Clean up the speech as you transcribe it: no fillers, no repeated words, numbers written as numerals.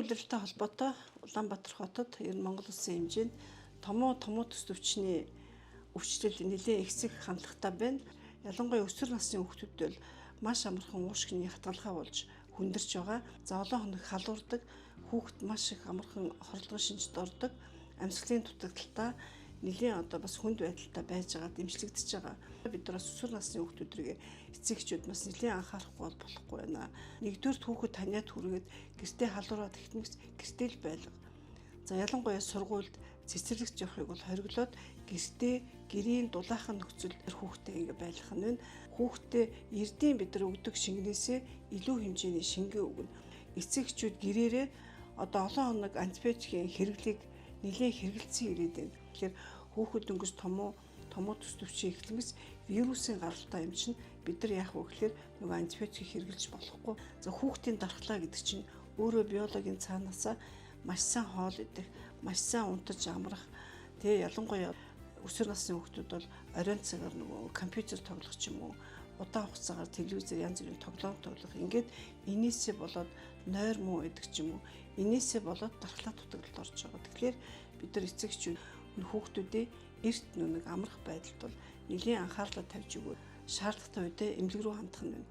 улиралтай холбоотой Улаанбаатар хотод ер нь Монгол Улсын хэмжээнд томоо төс төвчний өвчлөл нэлээд ихсэх хандлагатай байна. Ялангуяа өсвөр насны хүүхдүүд бол маш амархан уушгины хатгалгаа болж хүндэрч байгаа. За олон хоног халуурдаг, хүүхэд маш их амархан хорлогын шинжид ордог, амьсгалын дутагдaltaа нэлийн бас хүнд байдалтай байж байгаа, дэмжлэгдэж байгаа. Бид нар бас өсвөр насны хүүхдүүдрийг эцэгчүүд бас нэлийн анхаарахгүй болохгүй байна. Нэгдүгээр хүүхэд таниад хүргээд гэртээ халуураад ихнээс гэртээ л байлга. За ялангуяа сургуульд цэцэрлэгч явахыг бол хориглоод гэртээ гэрийн дулаахан нөхцөл хүүхдээ ингээ байлгах нь байна. Хүүхдээ эрдийн бид нар өгдөг шингэнээсээ илүү хэмжээний шингээ өгнө. Эцэгчүүд гэрээрээ олон хоног антибиотикийн хэрэглийг нэлээд хэрэгэлцэн ирээд байна. Тэгэхээр хүүхэд өнгөс томоо төс төвчийн эхлэмээс вирусын гаралтай юм чинь бид нар яах вэ гэхээр нөгөө антибиотик хэрэглэж болохгүй. За хүүхдийн дархлаа гэдэг чинь өөрөө биологийн цаанаасаа маш сайн хоол идэх, маш сайн унтаж амрах. Тэгээ ялангуяа өсвөр насны хүүхдүүд бол оройн цагаар нөгөө компьютер тоглох ч юм уу, удаан хугацаагаар телевизээр янз бүрийн тоглоом тоглох. Ингээд энээсээ болоод нойр муу идэх ч юм уу, энээсээ болоод дархлаа дутагдлалд орж байгаа. Тэгэхээр бид нар эцэгчүүд хүүхдүүдээ эрт нүг амрах байдалд бол нэлийн анхаарлаа тавьж өгөө. Шаардлагатай үедээ эмнэлэг рүү хандах нь